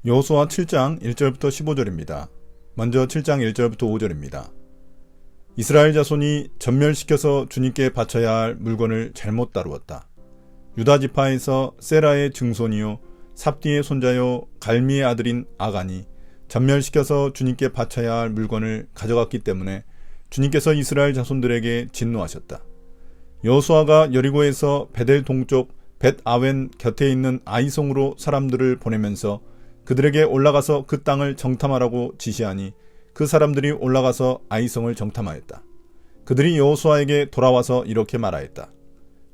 여호수아 7장 1절부터 15절입니다. 먼저 7장 1절부터 5절입니다. 이스라엘 자손이 전멸시켜서 주님께 바쳐야 할 물건을 잘못 다루었다. 유다 지파에서 세라의 증손이요 삽디의 손자요 갈미의 아들인 아간이 전멸시켜서 주님께 바쳐야 할 물건을 가져갔기 때문에 주님께서 이스라엘 자손들에게 진노하셨다. 여호수아가 여리고에서 베델 동쪽 벳아웬 곁에 있는 아이송으로 사람들을 보내면서 그들에게 올라가서 그 땅을 정탐하라고 지시하니 그 사람들이 올라가서 아이송을 정탐하였다. 그들이 여호수아에게 돌아와서 이렇게 말하였다.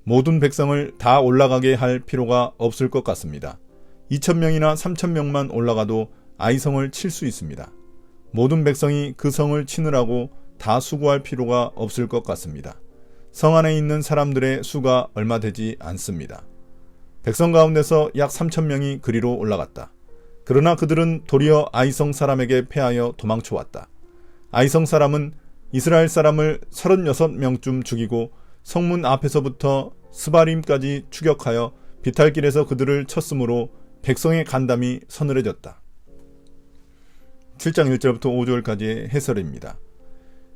모든 백성을 다 올라가게 할 필요가 없을 것 같습니다. 2,000명이나 3,000명만 올라가도 아이성을 칠 수 있습니다. 모든 백성이 그 성을 치느라고 다 수고할 필요가 없을 것 같습니다. 성 안에 있는 사람들의 수가 얼마 되지 않습니다. 백성 가운데서 약 3,000명이 그리로 올라갔다. 그러나 그들은 도리어 아이성 사람에게 패하여 도망쳐왔다. 아이성 사람은 이스라엘 사람을 36명쯤 죽이고 성문 앞에서부터 스바림까지 추격하여 비탈길에서 그들을 쳤으므로 백성의 간담이 서늘해졌다. 7장 1절부터 5절까지의 해설입니다.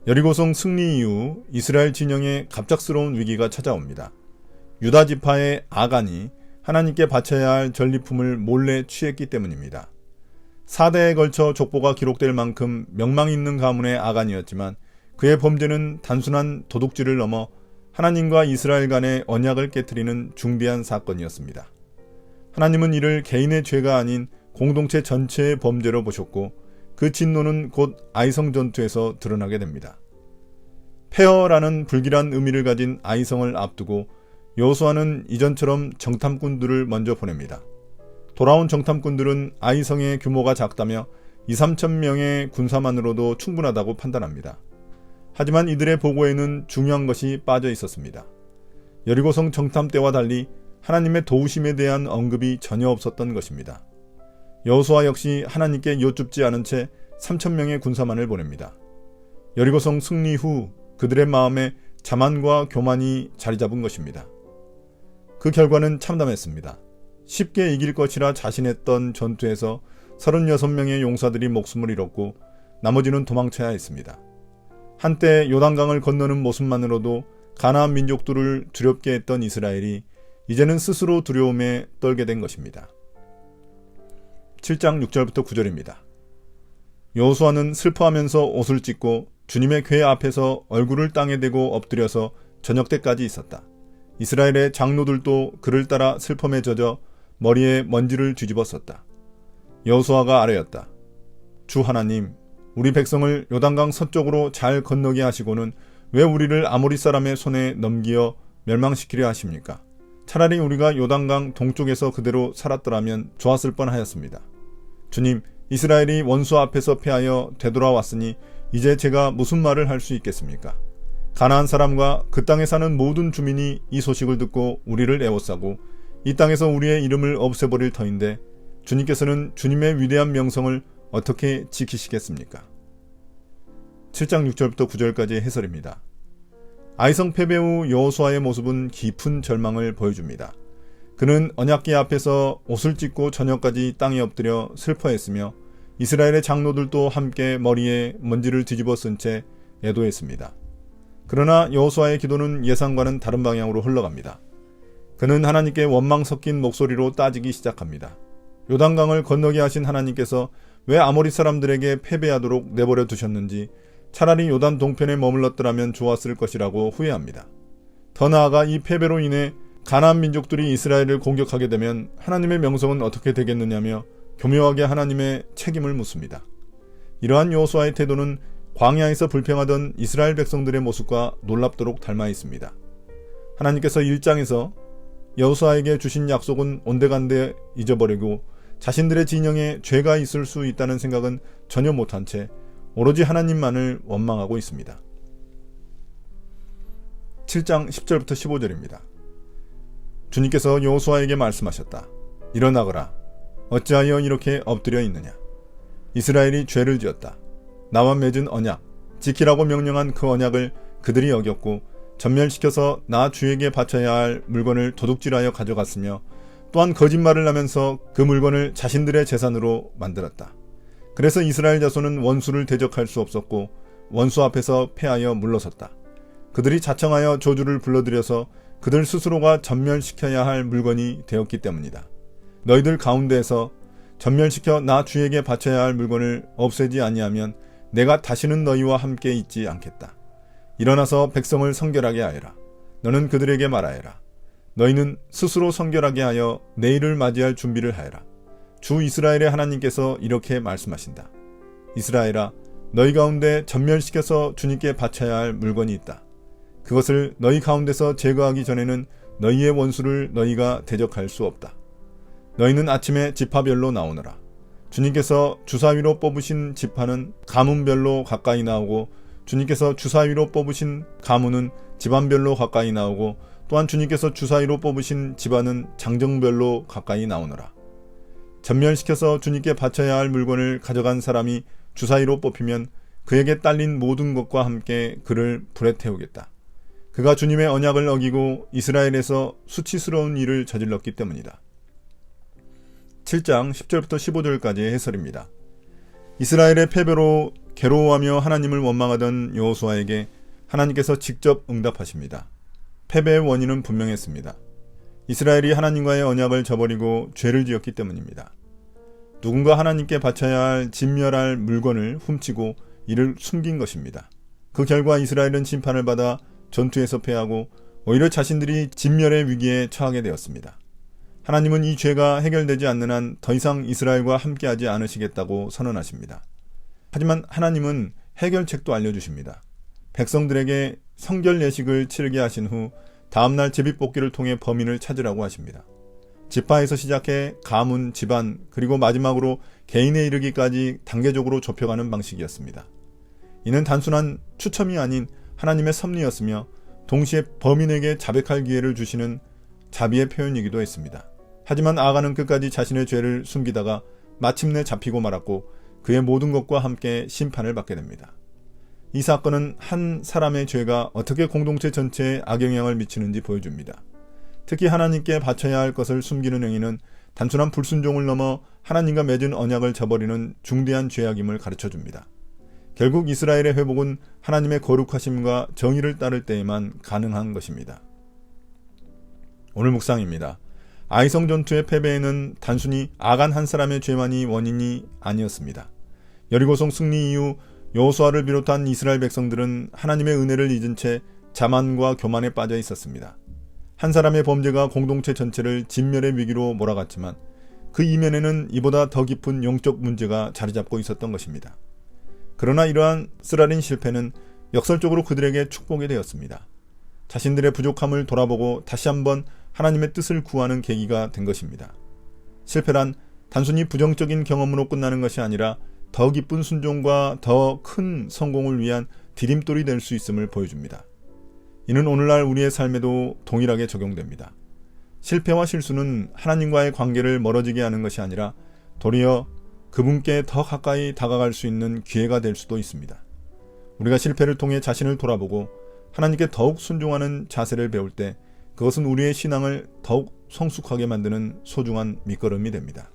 여리고성 승리 이후 이스라엘 진영에 갑작스러운 위기가 찾아옵니다. 유다 지파의 아간이 하나님께 바쳐야 할 전리품을 몰래 취했기 때문입니다. 4대에 걸쳐 족보가 기록될 만큼 명망 있는 가문의 아간이었지만 그의 범죄는 단순한 도둑질을 넘어 하나님과 이스라엘 간의 언약을 깨트리는 중대한 사건이었습니다. 하나님은 이를 개인의 죄가 아닌 공동체 전체의 범죄로 보셨고 그 진노는 곧 아이성 전투에서 드러나게 됩니다. 폐허라는 불길한 의미를 가진 아이성을 앞두고 여호수아는 이전처럼 정탐꾼들을 먼저 보냅니다. 돌아온 정탐꾼들은 아이성의 규모가 작다며 2,000~3,000명의 군사만으로도 충분하다고 판단합니다. 하지만 이들의 보고에는 중요한 것이 빠져 있었습니다. 여리고성 정탐 때와 달리 하나님의 도우심에 대한 언급이 전혀 없었던 것입니다. 여호수아 역시 하나님께 여쭙지 않은 채 3,000명의 군사만을 보냅니다. 여리고성 승리 후 그들의 마음에 자만과 교만이 자리 잡은 것입니다. 그 결과는 참담했습니다. 쉽게 이길 것이라 자신했던 전투에서 36명의 용사들이 목숨을 잃었고 나머지는 도망쳐야 했습니다. 한때 요단강을 건너는 모습만으로도 가나안 민족들을 두렵게 했던 이스라엘이 이제는 스스로 두려움에 떨게 된 것입니다. 7장 6절부터 9절입니다. 여호수아는 슬퍼하면서 옷을 찢고 주님의 궤 앞에서 얼굴을 땅에 대고 엎드려서 저녁 때까지 있었다. 이스라엘의 장로들도 그를 따라 슬픔에 젖어 머리에 먼지를 뒤집었었다. 여호수아가 아뢰었다. 주 하나님, 우리 백성을 요단강 서쪽으로 잘 건너게 하시고는 왜 우리를 아모리 사람의 손에 넘기어 멸망시키려 하십니까? 차라리 우리가 요단강 동쪽에서 그대로 살았더라면 좋았을 뻔하였습니다. 주님, 이스라엘이 원수 앞에서 패하여 되돌아왔으니 이제 제가 무슨 말을 할 수 있겠습니까? 가나안 사람과 그 땅에 사는 모든 주민이 이 소식을 듣고 우리를 애워싸고 이 땅에서 우리의 이름을 없애버릴 터인데 주님께서는 주님의 위대한 명성을 어떻게 지키시겠습니까? 7장 6절부터 9절까지의 해설입니다. 아이성 패배 후 여호수아의 모습은 깊은 절망을 보여줍니다. 그는 언약궤 앞에서 옷을 찢고 저녁까지 땅에 엎드려 슬퍼했으며 이스라엘의 장로들도 함께 머리에 먼지를 뒤집어 쓴 채 애도했습니다. 그러나 여호수아의 기도는 예상과는 다른 방향으로 흘러갑니다. 그는 하나님께 원망 섞인 목소리로 따지기 시작합니다. 요단강을 건너게 하신 하나님께서 왜 아모리 사람들에게 패배하도록 내버려 두셨는지 차라리 요단 동편에 머물렀더라면 좋았을 것이라고 후회합니다. 더 나아가 이 패배로 인해 가나안 민족들이 이스라엘을 공격하게 되면 하나님의 명성은 어떻게 되겠느냐며 교묘하게 하나님의 책임을 묻습니다. 이러한 여호수아의 태도는 광야에서 불평하던 이스라엘 백성들의 모습과 놀랍도록 닮아 있습니다. 하나님께서 1장에서 여호수아에게 주신 약속은 온데간데 잊어버리고 자신들의 진영에 죄가 있을 수 있다는 생각은 전혀 못한 채 오로지 하나님만을 원망하고 있습니다. 7장 10절부터 15절입니다. 주님께서 여호수아에게 말씀하셨다. 일어나거라. 어찌하여 이렇게 엎드려 있느냐. 이스라엘이 죄를 지었다. 나와 맺은 언약, 지키라고 명령한 그 언약을 그들이 어겼고 전멸시켜서 나 주에게 바쳐야 할 물건을 도둑질하여 가져갔으며 또한 거짓말을 하면서 그 물건을 자신들의 재산으로 만들었다. 그래서 이스라엘 자손은 원수를 대적할 수 없었고 원수 앞에서 패하여 물러섰다. 그들이 자청하여 저주를 불러들여서 그들 스스로가 전멸시켜야 할 물건이 되었기 때문이다. 너희들 가운데에서 전멸시켜 나 주에게 바쳐야 할 물건을 없애지 아니하면 내가 다시는 너희와 함께 있지 않겠다. 일어나서 백성을 성결하게 하여라. 너는 그들에게 말하여라. 너희는 스스로 성결하게 하여 내일을 맞이할 준비를 하여라. 주 이스라엘의 하나님께서 이렇게 말씀하신다. 이스라엘아, 너희 가운데 전멸시켜서 주님께 바쳐야 할 물건이 있다. 그것을 너희 가운데서 제거하기 전에는 너희의 원수를 너희가 대적할 수 없다. 너희는 아침에 지파별로 나오너라. 주님께서 주사위로 뽑으신 지파는 가문별로 가까이 나오고 주님께서 주사위로 뽑으신 가문은 집안별로 가까이 나오고 또한 주님께서 주사위로 뽑으신 집안은 장정별로 가까이 나오너라. 전멸시켜서 주님께 바쳐야 할 물건을 가져간 사람이 주사위로 뽑히면 그에게 딸린 모든 것과 함께 그를 불에 태우겠다. 그가 주님의 언약을 어기고 이스라엘에서 수치스러운 일을 저질렀기 때문이다. 7장 10절부터 15절까지의 해설입니다. 이스라엘의 패배로 괴로워하며 하나님을 원망하던 여호수아에게 하나님께서 직접 응답하십니다. 패배의 원인은 분명했습니다. 이스라엘이 하나님과의 언약을 저버리고 죄를 지었기 때문입니다. 누군가 하나님께 바쳐야 할 진멸할 물건을 훔치고 이를 숨긴 것입니다. 그 결과 이스라엘은 심판을 받아 전투에서 패하고 오히려 자신들이 진멸의 위기에 처하게 되었습니다. 하나님은 이 죄가 해결되지 않는 한 더 이상 이스라엘과 함께하지 않으시겠다고 선언하십니다. 하지만 하나님은 해결책도 알려주십니다. 백성들에게 성결 예식을 치르게 하신 후 다음날 제비뽑기를 통해 범인을 찾으라고 하십니다. 지파에서 시작해 가문, 집안, 그리고 마지막으로 개인에 이르기까지 단계적으로 좁혀가는 방식이었습니다. 이는 단순한 추첨이 아닌 하나님의 섭리였으며 동시에 범인에게 자백할 기회를 주시는 자비의 표현이기도 했습니다. 하지만 아가는 끝까지 자신의 죄를 숨기다가 마침내 잡히고 말았고 그의 모든 것과 함께 심판을 받게 됩니다. 이 사건은 한 사람의 죄가 어떻게 공동체 전체에 악영향을 미치는지 보여줍니다. 특히 하나님께 바쳐야 할 것을 숨기는 행위는 단순한 불순종을 넘어 하나님과 맺은 언약을 저버리는 중대한 죄악임을 가르쳐줍니다. 결국 이스라엘의 회복은 하나님의 거룩하심과 정의를 따를 때에만 가능한 것입니다. 오늘 묵상입니다. 아이성 전투의 패배에는 단순히 아간 한 사람의 죄만이 원인이 아니었습니다. 여리고성 승리 이후 여호수아를 비롯한 이스라엘 백성들은 하나님의 은혜를 잊은 채 자만과 교만에 빠져 있었습니다. 한 사람의 범죄가 공동체 전체를 진멸의 위기로 몰아갔지만 그 이면에는 이보다 더 깊은 영적 문제가 자리잡고 있었던 것입니다. 그러나 이러한 쓰라린 실패는 역설적으로 그들에게 축복이 되었습니다. 자신들의 부족함을 돌아보고 다시 한번 하나님의 뜻을 구하는 계기가 된 것입니다. 실패란 단순히 부정적인 경험으로 끝나는 것이 아니라 더 깊은 순종과 더 큰 성공을 위한 디딤돌이 될 수 있음을 보여줍니다. 이는 오늘날 우리의 삶에도 동일하게 적용됩니다. 실패와 실수는 하나님과의 관계를 멀어지게 하는 것이 아니라 도리어 그분께 더 가까이 다가갈 수 있는 기회가 될 수도 있습니다. 우리가 실패를 통해 자신을 돌아보고 하나님께 더욱 순종하는 자세를 배울 때 그것은 우리의 신앙을 더욱 성숙하게 만드는 소중한 밑거름이 됩니다.